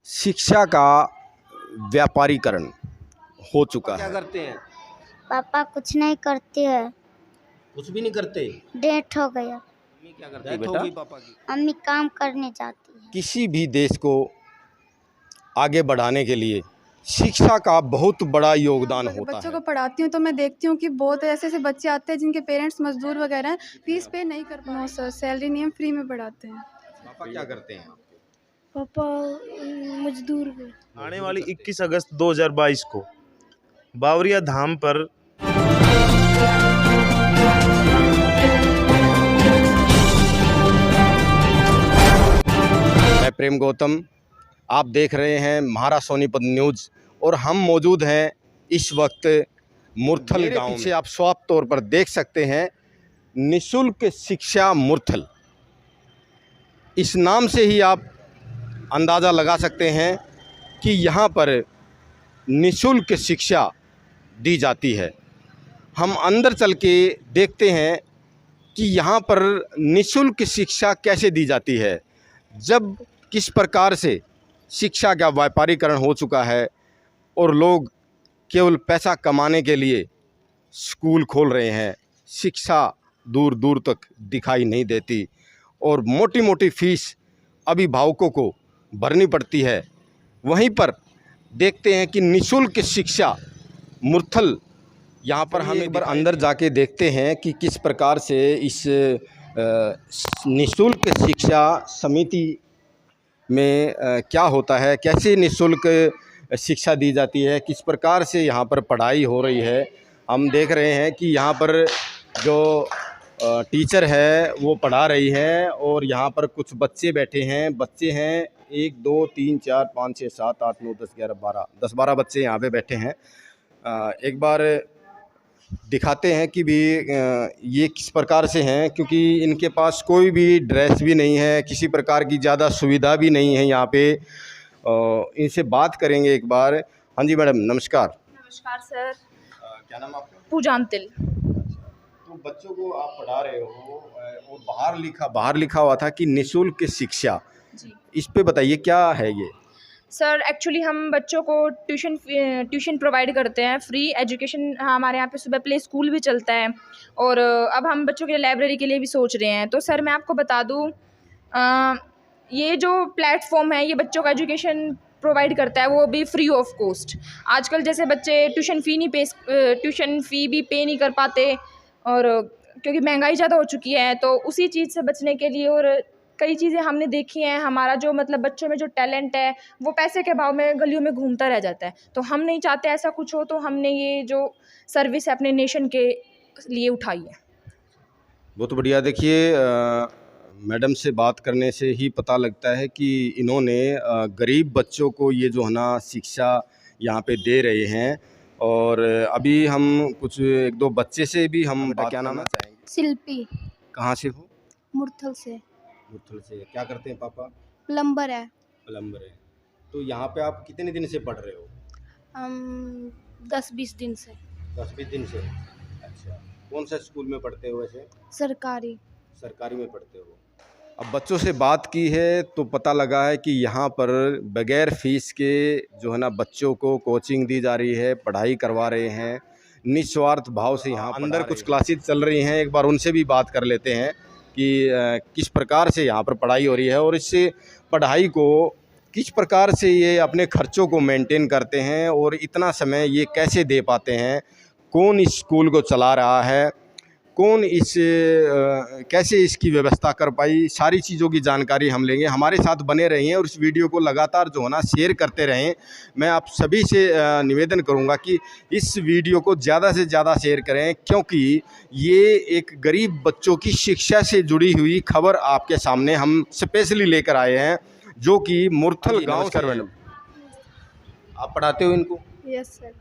शिक्षा का व्यापारीकरण हो चुका है। क्या करते हैं? पापा कुछ नहीं करते हैं, कुछ भी नहीं करते। डेथ हो गया। मम्मी क्या करती है बेटा? पापा की। मम्मी काम करने जाती है। किसी भी देश को आगे बढ़ाने के लिए शिक्षा का बहुत बड़ा योगदान होता बच्चों है। को पढ़ाती हूँ तो मैं देखती हूँ कि बहुत ऐसे ऐसे बच्चे आते हैं जिनके पेरेंट्स मजदूर वगैरह हैं, फीस पे नहीं कर पाते। नो सर, सैलरी नहीं, हम फ्री में पढ़ाते हैं। पापा क्या करते हैं आपके? पापा मजदूर हैं। आने वाली 21 अगस्त 2022 को बावरिया धाम पर मैं प्रेम गौतम, आप देख रहे हैं महारा सोनीपत न्यूज़ और हम मौजूद हैं इस वक्त मुरथल गांव में। आप साफ तौर पर देख सकते हैं निशुल्क शिक्षा मुरथल। इस नाम से ही आप अंदाज़ा लगा सकते हैं कि यहाँ पर निशुल्क शिक्षा दी जाती है। हम अंदर चल के देखते हैं कि यहाँ पर निशुल्क शिक्षा कैसे दी जाती है, जब किस प्रकार से शिक्षा का व्यापारीकरण हो चुका है और लोग केवल पैसा कमाने के लिए स्कूल खोल रहे हैं। शिक्षा दूर दूर तक दिखाई नहीं देती और मोटी मोटी फीस अभिभावकों को भरनी पड़ती है। वहीं पर देखते हैं कि निशुल्क शिक्षा मुरथल, यहाँ पर हम एक बार अंदर जाके देखते हैं कि किस प्रकार से इस निशुल्क शिक्षा समिति में क्या होता है, कैसे निशुल्क शिक्षा दी जाती है, किस प्रकार से यहाँ पर पढ़ाई हो रही है। हम देख रहे हैं कि यहाँ पर जो टीचर है वो पढ़ा रही है और यहाँ पर कुछ बच्चे बैठे हैं। बच्चे हैं 1 2 3 4 5 6 7 8 9 10 11 12 बच्चे यहाँ पे बैठे हैं। एक बार दिखाते हैं कि भी ये किस प्रकार से हैं, क्योंकि इनके पास कोई भी ड्रेस भी नहीं है, किसी प्रकार की ज़्यादा सुविधा भी नहीं है यहाँ पे। इनसे बात करेंगे एक बार। हाँ जी मैडम, नमस्कार। नमस्कार सर। क्या नाम आपका? पूजांतिल। तो बच्चों को आप पढ़ा रहे हो और बाहर लिखा हुआ था कि निशुल्क शिक्षा जी इस पे बताइए क्या है ये? सर, एक्चुअली हम बच्चों को ट्यूशन प्रोवाइड करते हैं, फ्री एजुकेशन। हमारे यहाँ पे सुबह प्ले स्कूल भी चलता है और अब हम बच्चों के लिए लाइब्रेरी के लिए भी सोच रहे हैं। तो सर मैं आपको बता दूँ, ये जो प्लेटफॉर्म है ये बच्चों का एजुकेशन प्रोवाइड करता है, वो भी फ्री ऑफ कॉस्ट। आजकल जैसे बच्चे ट्यूशन फ़ी भी पे नहीं कर पाते, और क्योंकि महंगाई ज़्यादा हो चुकी है, तो उसी चीज़ से बचने के लिए और कई चीज़ें हमने देखी हैं। हमारा जो मतलब बच्चों में जो टैलेंट है वो पैसे के अभाव में गलियों में घूमता रह जाता है, तो हम नहीं चाहते ऐसा कुछ हो। तो हमने ये जो सर्विस है अपने नेशन के लिए उठाई है। बहुत बढ़िया। देखिए मैडम से बात करने से ही पता लगता है कि इन्होंने गरीब बच्चों को ये जो है ना शिक्षा यहाँ पे दे रहे हैं। और अभी हम कुछ 1 2 बच्चे से भी हम बात क्या नाम है? शिल्पी, कहाँ से हो? मुरथल से। मुरथल से। क्या करते हैं पापा? प्लम्बर है। प्लम्बर है। तो यहाँ पे आप कितने दिन से पढ़ रहे हो? हम 10-20 दिन से। 10-20 दिन से। अच्छा, कौन सा स्कूल में पढ़ते हो वैसे? सरकारी। सरकारी में पढ़ते हो। अब बच्चों से बात की है तो पता लगा है कि यहाँ पर बगैर फीस के जो है ना बच्चों को कोचिंग दी जा रही है, पढ़ाई करवा रहे हैं निस्वार्थ भाव से। यहाँ अंदर कुछ क्लासेस चल रही हैं, एक बार उनसे भी बात कर लेते हैं कि किस प्रकार से यहाँ पर पढ़ाई हो रही है और इससे पढ़ाई को किस प्रकार से ये अपने खर्चों को मेंटेन करते हैं और इतना समय ये कैसे दे पाते हैं। कौन इस स्कूल को चला रहा है, कौन कैसे इसकी व्यवस्था कर पाई, सारी चीज़ों की जानकारी हम लेंगे। हमारे साथ बने रहिए और इस वीडियो को लगातार जो है ना शेयर करते रहें। मैं आप सभी से निवेदन करूंगा कि इस वीडियो को ज़्यादा से ज़्यादा शेयर करें, क्योंकि ये एक गरीब बच्चों की शिक्षा से जुड़ी हुई खबर आपके सामने हम स्पेशली लेकर आए हैं, जो कि मुरथल गाँव से। मैडम, आप पढ़ाते हो इनको? Yes sir.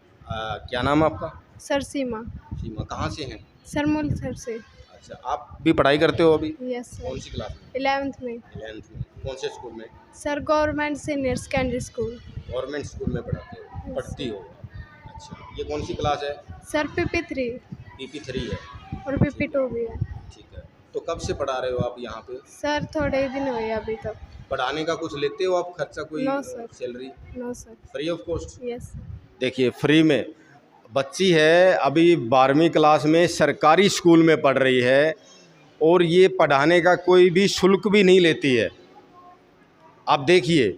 क्या नाम है आपका? सर सीमा। सीमा। कहाँ से हैं? सरमूल सर से। अच्छा, आप भी पढ़ाई करते हो अभी? Yes sir. कौन सी क्लास में? 11th में। 11th में। कौन से स्कूल में? Sir government senior secondary school. Government school में पढ़ती हो। अच्छा, ये कौन सी क्लास है? सर PP3 PP3 है और PP2 भी है। ठीक है। तो कब से पढ़ा रहे हो आप यहाँ पे? सर थोड़े ही दिन हुए अभी तक। पढ़ाने का कुछ लेते हो आप खर्चा, कोई No, sir. Salary? No sir. Free of cost? Yes. देखिए फ्री में बच्ची है, अभी 12वीं क्लास में सरकारी स्कूल में पढ़ रही है और ये पढ़ाने का कोई भी शुल्क भी नहीं लेती है। आप देखिए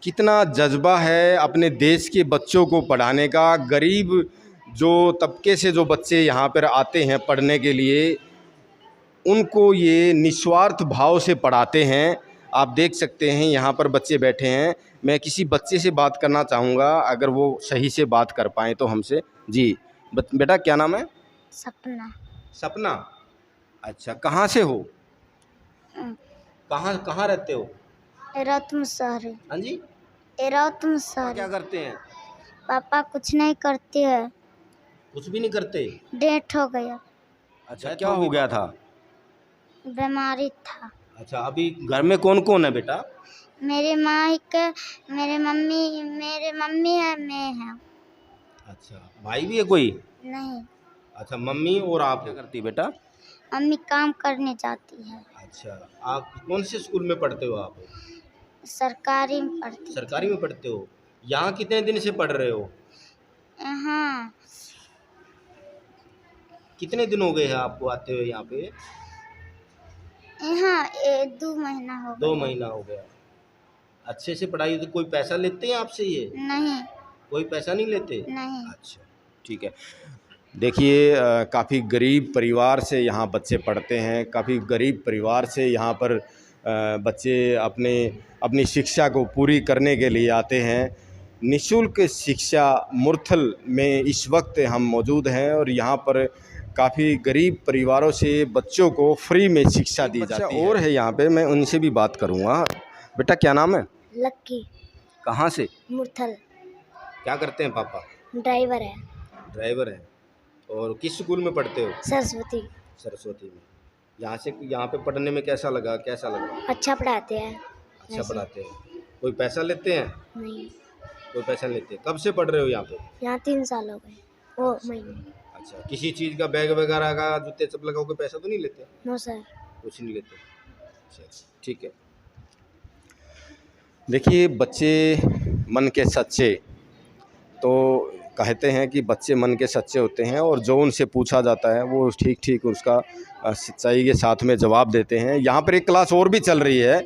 कितना जज्बा है अपने देश के बच्चों को पढ़ाने का। गरीब जो तबके से जो बच्चे यहाँ पर आते हैं पढ़ने के लिए, उनको ये निस्वार्थ भाव से पढ़ाते हैं। आप देख सकते हैं यहाँ पर बच्चे बैठे हैं। मैं किसी बच्चे से बात करना चाहूँगा, अगर वो सही से बात कर पाएँ तो हमसे। जी बेटा क्या नाम है? सपना। सपना, अच्छा कहाँ से हो? कहाँ कहाँ रहते हो? एरातम सारे। हाँ जी, एरातम क्या सारे। करते हैं? पापा कुछ नहीं करते हैं, कुछ भी नहीं करते? डेथ हो गया, अच्छा क्या हो गया था? बीमारी था। अच्छा अभी घर में कौन कौन है बेटा? मेरे मेरे मम्मी है, मैं है। अच्छा भाई भी है कोई? नहीं, अच्छा मम्मी और आप क्या करती बेटा? मम्मी काम करने जाती है। अच्छा आप कौन से स्कूल में पढ़ते हो आप? सरकारी में पढ़ती। सरकारी में पढ़ते हो। यहाँ कितने दिन से पढ़ रहे हो? हाँ, कितने दिन हो गए हैं आपको आते हुए यहाँ पे? यहाँ 2 महीना हो 2 गया। महीना हो गया। अच्छे से पढ़ाई, तो कोई पैसा लेते हैं आपसे ये? नहीं, कोई पैसा नहीं लेते? नहीं। अच्छा ठीक है। देखिए काफ़ी गरीब परिवार से यहाँ बच्चे पढ़ते हैं। काफ़ी गरीब परिवार से यहाँ पर बच्चे अपनी शिक्षा को पूरी करने के लिए आते हैं। निःशुल्क शिक्षा मुरथल में इस वक्त हम मौजूद हैं और यहाँ पर काफ़ी गरीब परिवारों से बच्चों को फ्री में शिक्षा दी जाती है। और है यहाँ पे, मैं उनसे भी बात करूँगा। बेटा क्या नाम है? लक्की। कहाँ से? मुरथल। क्या करते हैं पापा? ड्राइवर है। ड्राइवर हैं। और किस स्कूल में पढ़ते हो? सरस्वती। सरस्वती में। यहाँ पे पढ़ने में कैसा लगा? अच्छा पढ़ाते हैं। अच्छा पढ़ाते हैं। कोई पैसा लेते हैं? नहीं, कोई पैसा नहीं लेते। कब से पढ़ रहे हो यहाँ पे? यहाँ 3 साल हो गए। वो महीने। अच्छा किसी चीज़ का बैग वगैरह का, जूते चप्पल का कोई पैसा तो नहीं लेते? No sir. कुछ नहीं लेते। अच्छा ठीक है। देखिए बच्चे मन के सच्चे, तो कहते हैं कि बच्चे मन के सच्चे होते हैं और जो उनसे पूछा जाता है वो ठीक उसका सच्चाई के साथ में जवाब देते हैं। यहाँ पर एक क्लास और भी चल रही है,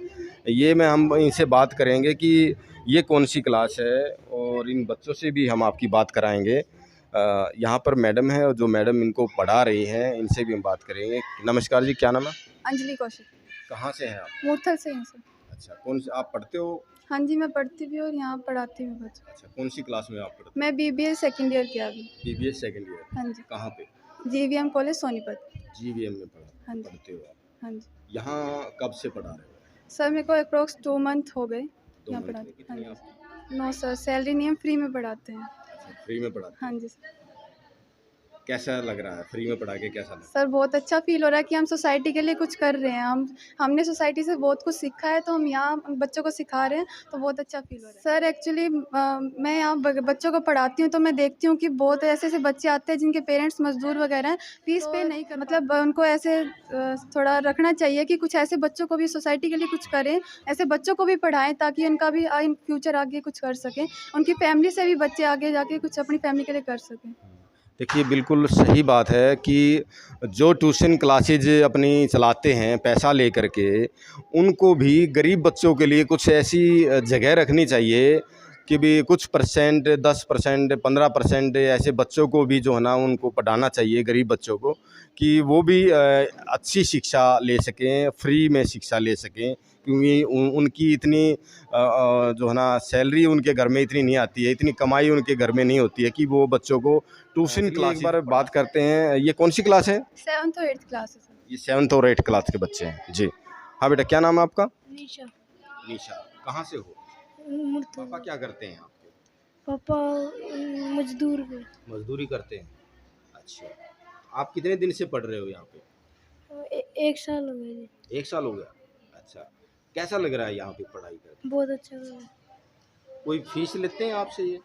ये हम इनसे बात करेंगे कि ये कौन सी क्लास है और इन बच्चों से भी हम आपकी बात कराएंगे। यहाँ पर मैडम है और जो मैडम इनको पढ़ा रही हैं, इनसे भी हम बात करेंगे। नमस्कार जी, क्या नाम है? अंजलि कौशिक। कहाँ से हैं आप? मुरथल से हैं सर। अच्छा कौन से आप पढ़ते हो? हाँ जी, मैं पढ़ती भी और यहाँ पढ़ाती भी बच्चों। अच्छा कौन सी क्लास में आप पढ़ते हो? मैं BBA सेकंड ईयर किया अभी। BBA second year. हाँ जी। कहाँ पे? GVM college Sonipat. GVM में हाँ जी। पढ़ते हो आप? हाँ जी। यहाँ कब से पढ़ा रहे हो? सर मेरे को अप्रोक्स 2 मंथ हो गए 2 यहाँ महीने। पढ़ाते। हाँ कितनी जी। आपकी? नो सर, सैलरी नहीं है, फ्री में पढ़ाते हैं। अच्छा फ्री में पढ़ाते हाँ जी सर। हैं। कैसा लग रहा है फ्री में पढ़ा के? कैसा लग रहा सर बहुत अच्छा फील हो रहा है कि हम सोसाइटी के लिए कुछ कर रहे हैं। हमने सोसाइटी से बहुत कुछ सीखा है, तो हम यहाँ बच्चों को सिखा रहे हैं, तो बहुत अच्छा फील हो रहा है। सर एक्चुअली मैं यहाँ बच्चों को पढ़ाती हूँ, तो मैं देखती हूँ कि बहुत ऐसे ऐसे बच्चे आते हैं जिनके पेरेंट्स मजदूर वगैरह हैं, फीस पे नहीं कर, मतलब उनको ऐसे थोड़ा रखना चाहिए कि कुछ ऐसे बच्चों को भी सोसाइटी के लिए कुछ करें, ऐसे बच्चों को भी पढ़ाएं ताकि उनका भी इन फ्यूचर आगे कुछ कर सकें, उनकी फैमिली से भी बच्चे आगे जाके कुछ अपनी फैमिली के लिए कर सकें। देखिए बिल्कुल सही बात है कि जो ट्यूशन क्लासेज अपनी चलाते हैं पैसा ले करके, उनको भी गरीब बच्चों के लिए कुछ ऐसी जगह रखनी चाहिए कि भी कुछ परसेंट 10% 15% ऐसे बच्चों को भी जो है ना उनको पढ़ाना चाहिए, गरीब बच्चों को, कि वो भी अच्छी शिक्षा ले सकें, फ्री में शिक्षा ले सकें। क्योंकि उनकी इतनी जो है ना सैलरी उनके घर में इतनी नहीं आती है, इतनी कमाई उनके घर में नहीं होती है कि वो बच्चों को ट्यूशन क्लास पर बात करते हैं। ये कौन सी क्लास है? 7th और 8th क्लास है सर। ये 7th और 8th क्लास के बच्चे हैं जी। हाँ बेटा क्या नाम है आपका? निशा। निशा। कहाँ से हो? पापा क्या करते हैं आपके? पापा मजदूरी करते हैं। अच्छा आप कितने दिन से पढ़ रहे हो यहाँ पे? 1 साल हो गए। 1 साल हो गया। अच्छा कैसा लग रहा है यहाँ पे पढ़ाई करके? बहुत अच्छा लगा। कोई फीस लेते हैं आपसे? ये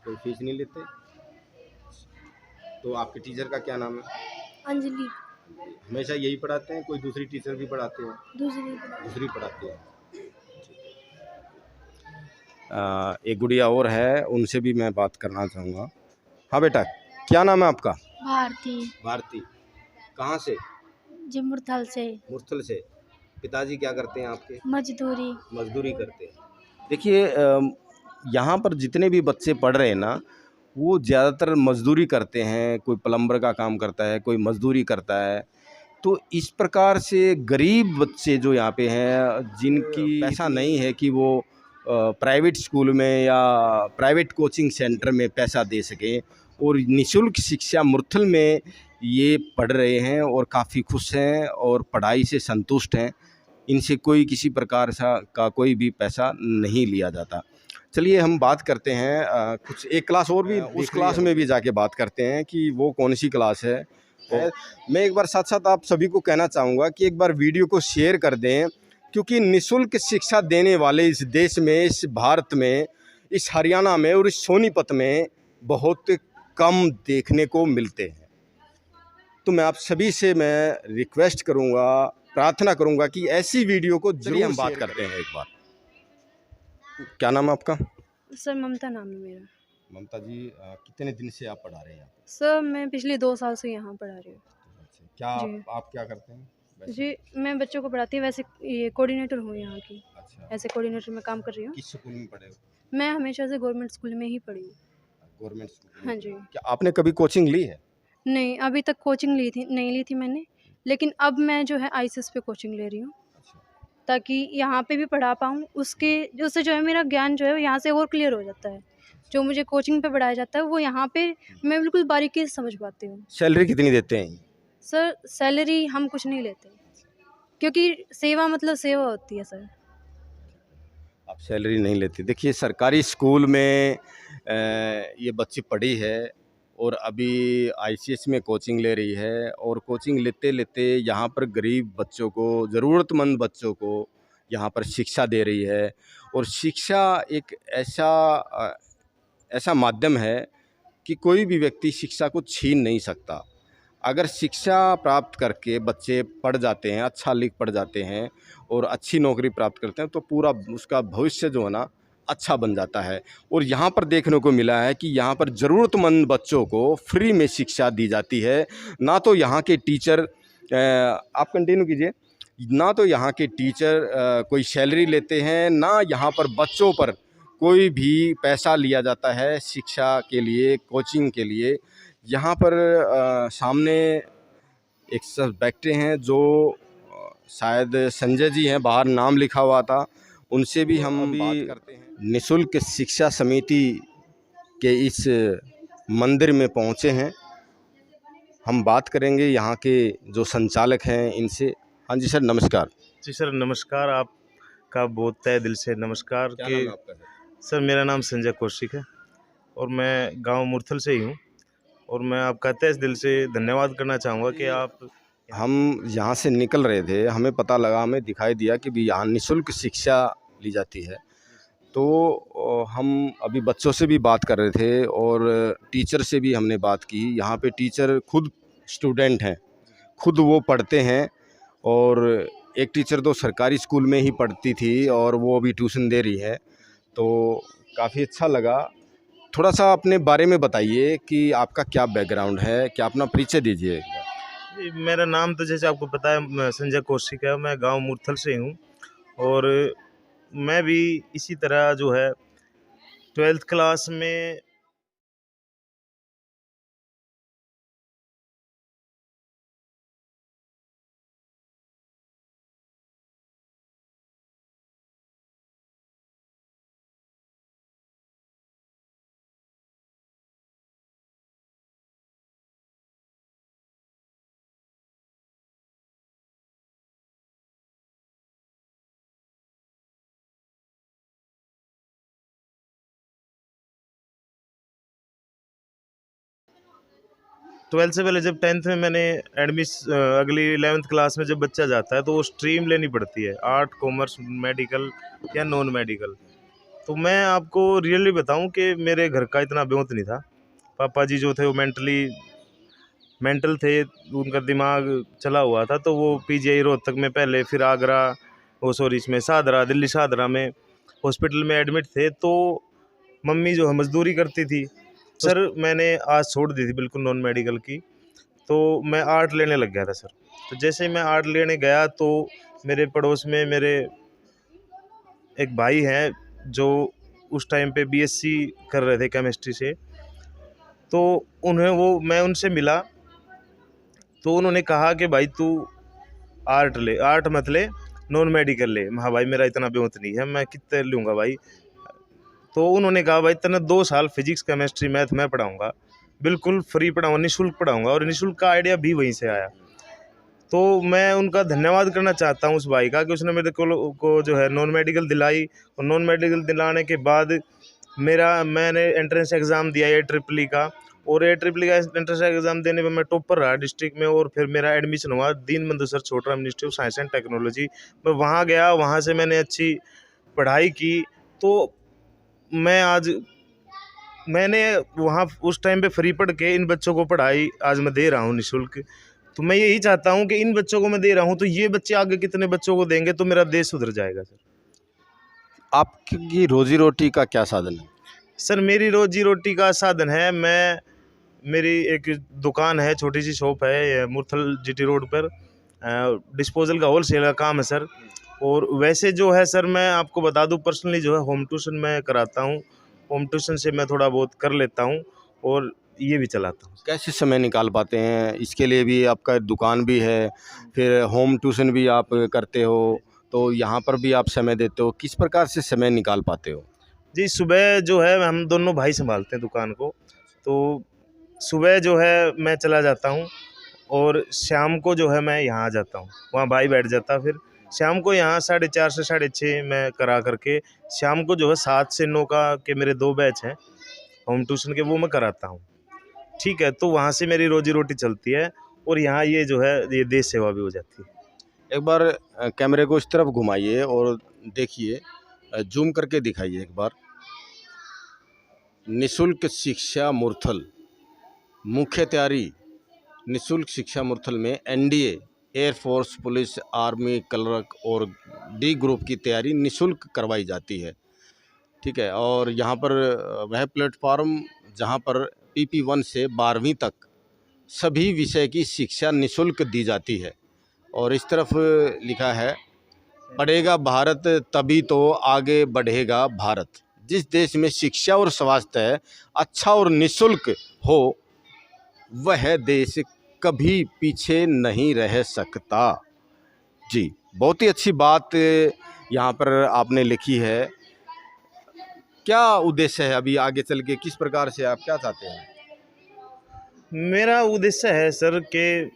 कोई फीस नहीं लेते? तो आपके टीचर का क्या नाम है? अंजलि। हमेशा यही पढ़ाते हैं? कोई दूसरी टीचर भी पढ़ाते हैं? दूसरी। दूसरी पढ़ाते हैं। एक गुड़िया और है, उनसे भी मैं बात करना चाहूँगा। हाँ बेटा, क्या नाम है आपका? भारती भारती। कहाँ से? जी मुरथल से। मुरथल से। पिताजी क्या करते हैं आपके? मजदूरी। मजदूरी करते हैं। देखिए यहाँ पर जितने भी बच्चे पढ़ रहे हैं ना, वो ज़्यादातर मजदूरी करते हैं। कोई प्लम्बर का काम करता है, कोई मजदूरी करता है। तो इस प्रकार से गरीब बच्चे जो यहाँ पे हैं, जिनकी पैसा नहीं है कि वो प्राइवेट स्कूल में या प्राइवेट कोचिंग सेंटर में पैसा दे सकें, और निःशुल्क शिक्षा मुरथल में ये पढ़ रहे हैं और काफ़ी खुश हैं और पढ़ाई से संतुष्ट हैं। इनसे कोई किसी प्रकार का कोई भी पैसा नहीं लिया जाता। चलिए हम बात करते हैं कुछ एक क्लास और भी, उस क्लास में भी जाके बात करते हैं कि वो कौन सी क्लास है। और मैं एक बार साथ साथ आप सभी को कहना चाहूँगा कि एक बार वीडियो को शेयर कर दें, क्योंकि निःशुल्क शिक्षा देने वाले इस देश में, इस भारत में, इस हरियाणा में और इस सोनीपत में बहुत कम देखने को मिलते हैं। तो मैं आप सभी से मैं रिक्वेस्ट करूँगा, प्रार्थना करूँगा कि ऐसी वीडियो को जरूर हम बात करते हैं एक बार। क्या नाम है आपका? सर ममता नाम है मेरा। ममता जी, कितने दिन से आप पढ़ा रहे हैं? सर मैं पिछले 2 साल से यहाँ पढ़ा रही हूँ। क्या जी। आप क्या करते हैं वैसे? जी मैं बच्चों को पढ़ाती हूँ, वैसे ये कोऑर्डिनेटर हूँ यहाँ की। अच्छा, ऐसे कोऑर्डिनेटर में काम कर रही हूँ। किस स्कूल में पढ़े हो? मैं हमेशा से गवर्नमेंट स्कूल में ही पढ़ी हूँ। Government school? हाँ जी। क्या आपने कभी कोचिंग ली है? नहीं, अभी तक कोचिंग नहीं ली थी मैंने, लेकिन अब मैं जो है आईसीएस पे कोचिंग ले रही हूँ, ताकि यहाँ पे भी पढ़ा पाऊँ। उससे जो है मेरा ज्ञान जो है यहाँ से और क्लियर हो जाता है। जो मुझे कोचिंग पे पढ़ाया जाता है वो यहाँ पे मैं बिल्कुल बारीकी से समझ पाती हूँ। सैलरी कितनी देते हैं? सर सैलरी हम कुछ नहीं लेते, क्योंकि सेवा मतलब सेवा होती है सर। आप सैलरी नहीं लेते। देखिए सरकारी स्कूल में ये बच्ची पढ़ी है और अभी आईसीएस में कोचिंग ले रही है, और कोचिंग लेते लेते यहाँ पर गरीब बच्चों को, ज़रूरतमंद बच्चों को यहाँ पर शिक्षा दे रही है। और शिक्षा एक ऐसा माध्यम है कि कोई भी व्यक्ति शिक्षा को छीन नहीं सकता। अगर शिक्षा प्राप्त करके बच्चे पढ़ जाते हैं, अच्छा लिख पढ़ जाते हैं और अच्छी नौकरी प्राप्त करते हैं, तो पूरा उसका भविष्य जो है ना अच्छा बन जाता है। और यहाँ पर देखने को मिला है कि यहाँ पर ज़रूरतमंद बच्चों को फ्री में शिक्षा दी जाती है। ना तो यहाँ के टीचर, आप कंटिन्यू कीजिए, ना तो यहाँ के टीचर कोई सैलरी लेते हैं, ना यहाँ पर बच्चों पर कोई भी पैसा लिया जाता है शिक्षा के लिए, कोचिंग के लिए। यहाँ पर सामने एक सर बैठे हैं जो शायद संजय जी हैं, बाहर नाम लिखा हुआ था, उनसे भी हम बात करते हैं। निःशुल्क शिक्षा समिति के इस मंदिर में पहुँचे हैं, हम बात करेंगे यहाँ के जो संचालक हैं इनसे। हाँ जी सर, नमस्कार। जी सर नमस्कार, आपका बहुत तहे दिल से नमस्कार। क्या नाम है आपका? सर मेरा नाम संजय कौशिक है और मैं गांव मुरथल से ही हूं, और मैं आपका तहे दिल से धन्यवाद करना चाहूँगा कि आप। हम यहाँ से निकल रहे थे, हमें पता लगा, हमें दिखाई दिया कि भी यहाँ निःशुल्क शिक्षा ली जाती है। तो हम अभी बच्चों से भी बात कर रहे थे और टीचर से भी हमने बात की। यहाँ पे टीचर खुद स्टूडेंट हैं, खुद वो पढ़ते हैं, और एक टीचर तो सरकारी स्कूल में ही पढ़ती थी और वो अभी ट्यूशन दे रही है। तो काफ़ी अच्छा लगा। थोड़ा सा अपने बारे में बताइए कि आपका क्या बैकग्राउंड है, क्या अपना परिचय दीजिए एक बार। जी, मेरा नाम तो जैसे आपको पता है संजय कौशिक है, मैं गांव मुरथल से हूं, और मैं भी इसी तरह जो है 12th क्लास में ट्वेल्थ से पहले जब 10th में मैंने अगली 11th क्लास में जब बच्चा जाता है तो वो स्ट्रीम लेनी पड़ती है, आर्ट, कॉमर्स, मेडिकल या नॉन मेडिकल। तो मैं आपको रियली बताऊं कि मेरे घर का इतना ब्योंत नहीं था। पापा जी जो थे वो मेंटल थे, उनका दिमाग चला हुआ था। तो वो पीजीआई रोहतक में पहले, फिर आगरा, इसमें शाहदरा, दिल्ली शाहदरा में हॉस्पिटल में एडमिट थे, तो मम्मी जो है मजदूरी करती थी सर। मैंने आज छोड़ दी थी बिल्कुल नॉन मेडिकल की, तो मैं आर्ट लेने लग गया था सर। तो जैसे मैं आर्ट लेने गया तो मेरे पड़ोस में मेरे एक भाई हैं जो उस टाइम पे बीएससी कर रहे थे केमिस्ट्री से, तो मैं उनसे मिला तो उन्होंने कहा कि भाई तू आर्ट मत ले, नॉन मेडिकल ले। हाँ भाई मेरा इतना बेवत नहीं है, मैं कितने लूँगा भाई। तो उन्होंने कहा भाई तेने 2 साल फिजिक्स केमिस्ट्री मैथ मैं पढ़ाऊँगा, बिल्कुल फ्री पढ़ाऊँगा, निःशुल्क पढ़ाऊँगा। और निःशुल्क का आइडिया भी वहीं से आया। तो मैं उनका धन्यवाद करना चाहता हूँ उस भाई का कि उसने मेरे को जो है नॉन मेडिकल दिलाई। और नॉन मेडिकल दिलाने के बाद मैंने एंट्रेंस एग्ज़ाम दिया AEEE का, और AEEE का एंट्रेंस एग्ज़ाम देने में मैं टॉपर रहा डिस्ट्रिक्ट में। और फिर मेरा एडमिशन हुआ Deenbandhu sir Chhotram institute of science and technology. मैं वहाँ गया, वहाँ से मैंने अच्छी पढ़ाई की। तो मैंने वहाँ उस टाइम पे फ्री पढ़ के इन बच्चों को पढ़ाई आज मैं दे रहा हूँ निःशुल्क। तो मैं यही चाहता हूँ कि इन बच्चों को मैं दे रहा हूँ तो ये बच्चे आगे कितने बच्चों को देंगे तो मेरा देश सुधर जाएगा सर। आपकी रोजी रोटी का क्या साधन है? सर मेरी रोजी रोटी का साधन है, मेरी एक दुकान है, छोटी सी शॉप है मुरथल GT रोड पर, डिस्पोजल का होलसेल का काम है सर। और वैसे जो है सर मैं आपको बता दूं पर्सनली जो है होम ट्यूशन मैं कराता हूं। होम ट्यूशन से मैं थोड़ा बहुत कर लेता हूं और ये भी चलाता हूं। कैसे समय निकाल पाते हैं? इसके लिए भी आपका दुकान भी है, फिर होम ट्यूशन भी आप करते हो, तो यहाँ पर भी आप समय देते हो, किस प्रकार से समय निकाल पाते हो? जी सुबह जो है हम दोनों भाई संभालते हैं दुकान को, तो सुबह जो है मैं चला जाता हूँ और शाम को जो है मैं यहाँ आ जाता हूँ, वहाँ भाई बैठ जाता। फिर शाम को यहाँ 4:30 से 6:30 मैं करा करके शाम को जो है 7 से 9 का के मेरे 2 बैच हैं होम ट्यूशन के, वो मैं कराता हूँ। ठीक है, तो वहाँ से मेरी रोजी रोटी चलती है और यहाँ ये जो है ये देश सेवा भी हो जाती है। एक बार कैमरे को इस तरफ घुमाइए और देखिए, जूम करके दिखाइए एक बार। निःशुल्क शिक्षा मुरथल, मुख्य तैयारी निःशुल्क शिक्षा मुरथल में NDA, air force, police, army, clerk और D ग्रुप की तैयारी निःशुल्क करवाई जाती है। ठीक है, और यहाँ पर वह प्लेटफॉर्म जहाँ पर PP1 से 12वीं तक सभी विषय की शिक्षा निःशुल्क दी जाती है। और इस तरफ लिखा है, पढ़ेगा भारत तभी तो आगे बढ़ेगा भारत। जिस देश में शिक्षा और स्वास्थ्य अच्छा और निःशुल्क हो वह देश कभी पीछे नहीं रह सकता। जी, बहुत ही अच्छी बात यहाँ पर आपने लिखी है। क्या उद्देश्य है अभी आगे चल के, किस प्रकार से आप क्या चाहते हैं? मेरा उद्देश्य है सर कि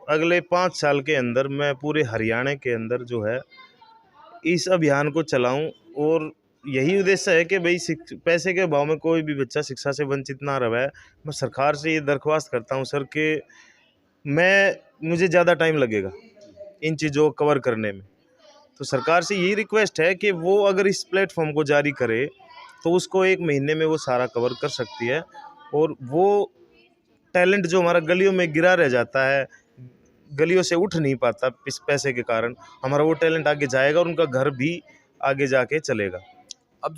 अगले 5 साल के अंदर मैं पूरे हरियाणा के अंदर जो है इस अभियान को चलाऊं। और यही उद्देश्य है कि भाई पैसे के अभाव में कोई भी बच्चा शिक्षा से वंचित ना रहे। मैं सरकार से ये दरख्वास्त करता हूं सर कि मुझे ज़्यादा टाइम लगेगा इन चीज़ों को कवर करने में, तो सरकार से यही रिक्वेस्ट है कि वो अगर इस प्लेटफॉर्म को जारी करे तो उसको 1 महीने में वो सारा कवर कर सकती है। और वो टैलेंट जो हमारा गलियों में गिरा रह जाता है, गलियों से उठ नहीं पाता इस पैसे के कारण, हमारा वो टैलेंट आगे जाएगा और उनका घर भी आगे जाके चलेगा। अब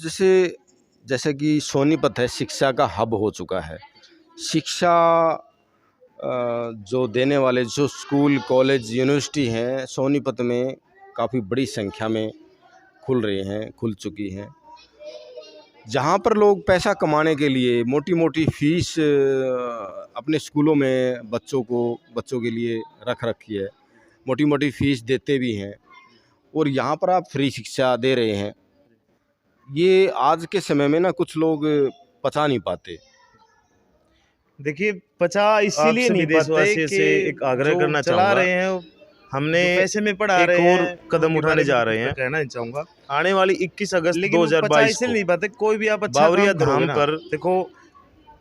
जैसे कि सोनीपत है, शिक्षा का हब हो चुका है। शिक्षा जो देने वाले जो स्कूल, कॉलेज, यूनिवर्सिटी हैं सोनीपत में काफ़ी बड़ी संख्या में खुल चुकी हैं, जहाँ पर लोग पैसा कमाने के लिए मोटी मोटी फीस अपने स्कूलों में बच्चों के लिए रख रखी है, मोटी मोटी फीस देते भी हैं, और यहाँ पर आप फ्री शिक्षा दे रहे हैं। ये आज के समय में ना कुछ लोग पचा नहीं पाते। देखिए, पचा इसीलिए नहीं पाते कि एक आग्रह करना चाह रहे हैं, हमने पैसे में पढ़ा रहे हैं, और कदम उठाने जा रहे हैं। कहना नहीं चाहूँगा, आने वाली 21 अगस्त 2022 इसलिए नहीं पाते कोई भी आप बावरिया धाम पर देखो,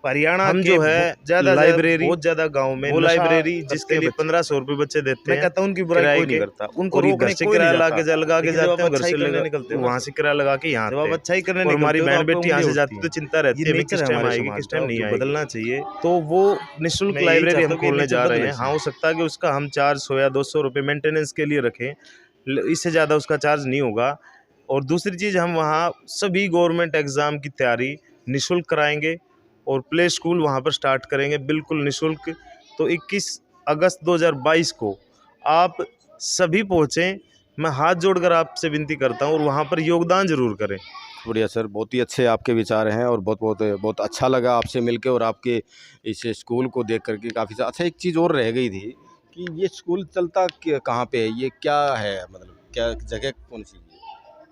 हरियाणा हम जो है ज्यादा लाइब्रेरी बहुत ज्यादा गांव में वो लाइब्रेरी जिसके लिए 1500 रुपए बच्चे देते हैं। मैं कहता हूँ उनकी बुराई कोई नहीं करता, उनको रोकने से किराया लगा के जाते हैं, घर से निकलते हैं, वहाँ से किराया लगा के यहाँ जब अच्छा ही करने निकलते, हमारी बहन बेटी यहाँ से जाती तो चिंता रहती है किस टाइम आएगी किस टाइम नहीं आएगी, बदलना चाहिए। तो वो निःशुल्क लाइब्रेरी हम खोलने जा रहे हैं। हाँ, हो सकता है कि उसका हम 400 या 200 रुपये मेंटेनेंस के लिए रखें, इससे ज़्यादा उसका चार्ज नहीं होगा। और दूसरी चीज़, हम वहाँ सभी गवर्नमेंट एग्ज़ाम की तैयारी निःशुल्क कराएंगे और प्ले स्कूल वहाँ पर स्टार्ट करेंगे बिल्कुल निःशुल्क। तो 21 अगस्त 2022 को आप सभी पहुँचें। मैं हाथ जोड़कर आपसे विनती करता हूँ और वहाँ पर योगदान ज़रूर करें। बढ़िया सर, बहुत ही अच्छे आपके विचार हैं और बहुत अच्छा लगा आपसे मिलके और आपके इस स्कूल को देख करके काफ़ी अच्छा। एक चीज़ और रह गई थी कि ये स्कूल चलता कहाँ पे है, ये क्या है, मतलब क्या जगह कौन सी है?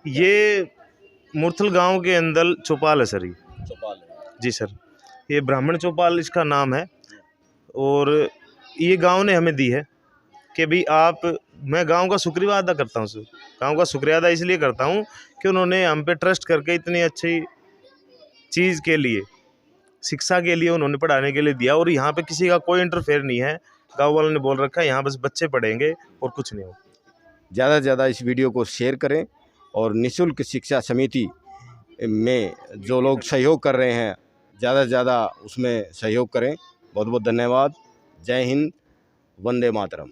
ये मुरथल गांव के अंदर चौपाल है सर। ये चौपाल है जी सर, ये ब्राह्मण चौपाल इसका नाम है और ये गांव ने हमें दी है कि भाई मैं गांव का शुक्रिया अदा करता हूँ सर। गांव का शुक्रिया अदा इसलिए करता हूँ कि उन्होंने हम पे ट्रस्ट करके इतनी अच्छी चीज़ के लिए, शिक्षा के लिए, उन्होंने पढ़ाने के लिए दिया। और यहाँ पे किसी का कोई इंटरफेयर नहीं है। गाँव वालों ने बोल रखा है यहाँ बस बच्चे पढ़ेंगे और कुछ नहीं हो। ज़्यादा से ज़्यादा इस वीडियो को शेयर करें और निःशुल्क शिक्षा समिति में जो लोग सहयोग कर रहे हैं ज़्यादा से ज़्यादा उसमें सहयोग करें। बहुत बहुत धन्यवाद। जय हिंद, वंदे मातरम।